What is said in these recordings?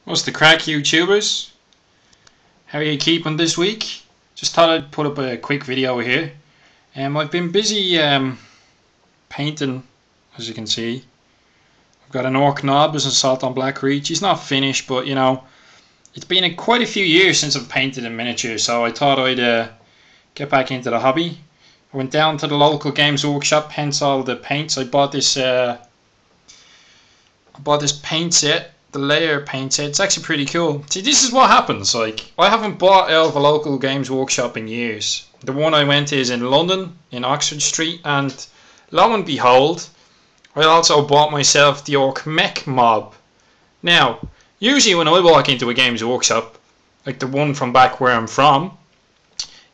What's the crack, YouTubers? How are you keeping this week? Just thought I'd put up a quick video here. I've been busy painting, as you can see. I've got an orc knob as Assault on Black Reach. He's not finished, but you know, it's been quite a few years since I've painted in miniature, so I thought I'd get back into the hobby. I went down to the local games workshop, hence all the paints. I bought this paint set. The layer paint set. It's actually pretty cool. See, this is what happens. Like, I haven't bought out of a local games workshop in years. The one I went to is in London, in Oxford Street, and lo and behold, I also bought myself the Orc Mech Mob. Now, usually when I walk into a games workshop, like the one from back where I'm from,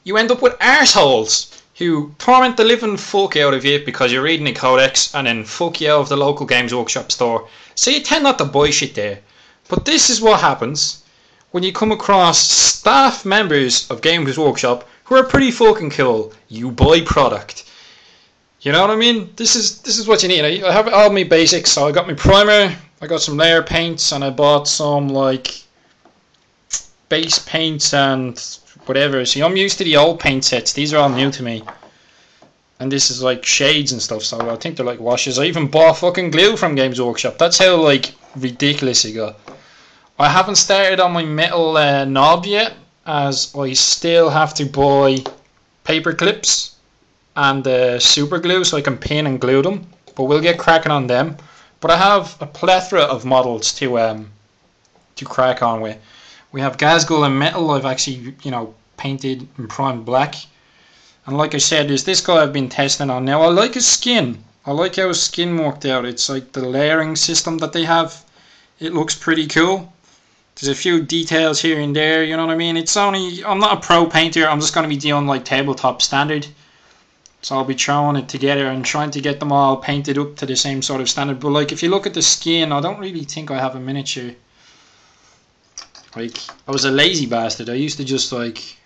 you end up with arseholes who torment the living fuck out of you because you're reading a codex and then fuck you out of the local games workshop store. So you tend not to buy shit there. But this is what happens when you come across staff members of Games Workshop who are pretty fucking cool. You buy product. You know what I mean? This is what you need. I have all my basics. So I got my primer, I got some layer paints, and I bought some like base paints and whatever. See, I'm used to the old paint sets. These are all new to me. And this is like shades and stuff, so I think they're like washes. I even bought fucking glue from Games Workshop. That's how like ridiculous it got. I haven't started on my metal knob yet, as I still have to buy paper clips and super glue so I can pin and glue them. But we'll get cracking on them. But I have a plethora of models to crack on with. We have Gazgul and metal. I've actually painted and primed black. And like I said, there's this guy I've been testing on now. I like his skin. I like how his skin worked out. It's like the layering system that they have. It looks pretty cool. There's a few details here and there, you know what I mean? I'm not a pro painter. I'm just going to be doing like tabletop standard. So I'll be throwing it together and trying to get them all painted up to the same sort of standard. But like if you look at the skin, I don't really think I have a miniature. Like, I was a lazy bastard. I used to just like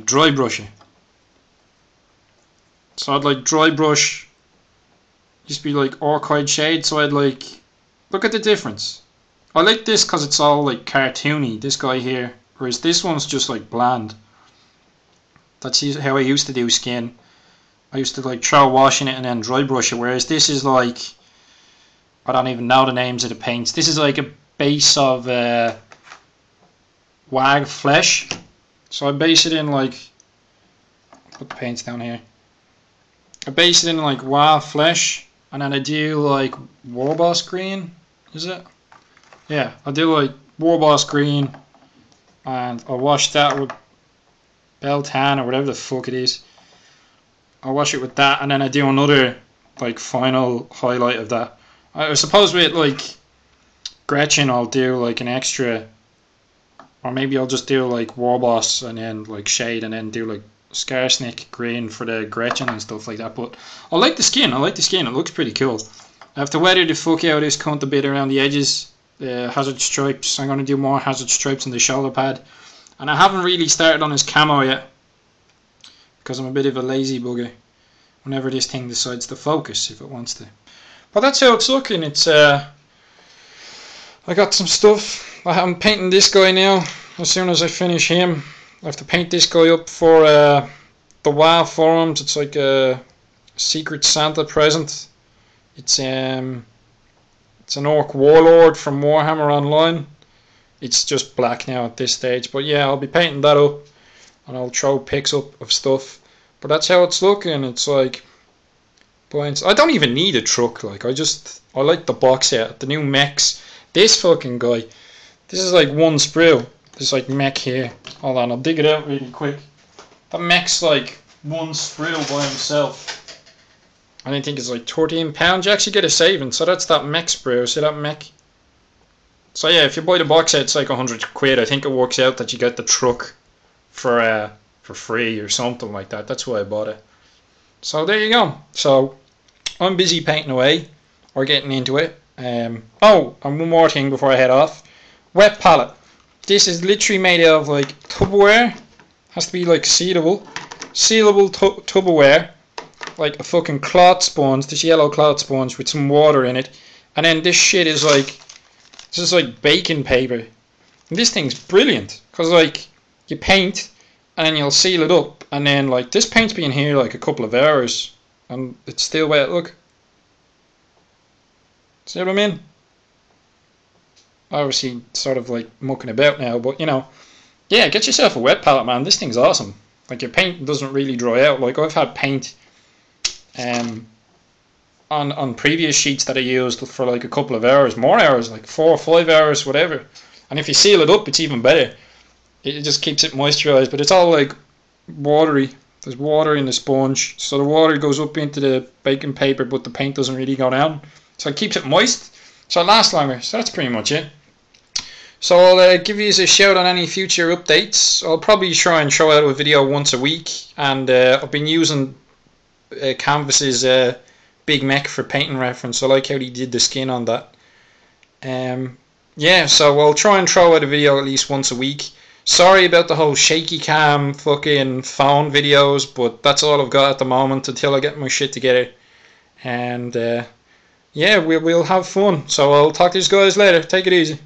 dry brush it. So I'd like dry brush, just be like orchid shade, so I'd like, look at the difference. I like this because it's all like cartoony, this guy here, whereas this one's just like bland. That's how I used to do skin. I used to like throw wash in it and then dry brush it, whereas this is like, I don't even know the names of the paints. This is like a base of wag flesh. So I base it in like, put the paints down here. I base it in like wild flesh, and then I do like warboss green, is it? Yeah, I do like warboss green, and I wash that with Beltan or whatever the fuck it is. I wash it with that, and then I do another like final highlight of that. I suppose with like Gretchen I'll do like an extra, or maybe I'll just do like warboss and then like shade and then do like Skarsnik green for the Gretchen and stuff like that. But I like the skin. It looks pretty cool. I have to weather the fuck out of this cunt a bit around the edges. The hazard stripes. I'm going to do more hazard stripes on the shoulder pad. And I haven't really started on his camo yet, because I'm a bit of a lazy bugger whenever this thing decides to focus, if it wants to. But that's how it's looking. It's I got some stuff. I'm painting this guy now. As soon as I finish him, I have to paint this guy up for the WoW forums. It's like a secret Santa present. It's an orc warlord from Warhammer Online. It's just black now at this stage, but yeah, I'll be painting that up, and I'll throw pics up of stuff. But that's how it's looking. It's like, I don't even need a truck. Like I like the box set, the new mechs. This fucking guy, this is like one sprue. This like mech here. Hold on, I'll dig it out really quick. That mech's like one sprue by himself. I think it's like £13. You actually get a saving. So that's that mech sprue. See that mech? So yeah, if you buy the box set, it's like 100 quid. I think it works out that you get the truck for free or something like that. That's why I bought it. So there you go. So I'm busy painting away, or getting into it. Oh, and one more thing before I head off. Wet palette. This is literally made out of like Tupperware. Has to be like sealable Tupperware. Like a fucking cloth sponge, this yellow cloth sponge with some water in it. And then this shit is like This is like baking paper. And this thing's brilliant because like you paint and then you'll seal it up, and then like this paint's been here like a couple of hours and it's still wet. Look, see what I mean? Obviously sort of like mucking about now, but you know, yeah, get yourself a wet palette, man. This thing's awesome. Like your paint doesn't really dry out. Like I've had paint on previous sheets that I used for like a couple of hours, more hours, like 4 or 5 hours, whatever. And if you seal it up, it's even better. It just keeps it moisturized, but it's all like watery. There's water in the sponge, so the water goes up into the baking paper, but the paint doesn't really go down. So it keeps it moist, so it lasts longer. So that's pretty much it. So I'll give you a shout on any future updates. I'll probably try and throw out a video once a week, and I've been using Canvas's Big Mech for painting reference. I like how he did the skin on that. Yeah, so I'll try and throw out a video at least once a week. Sorry about the whole shaky cam fucking phone videos, but that's all I've got at the moment until I get my shit together. And yeah, we'll have fun. So I'll talk to you guys later. Take it easy.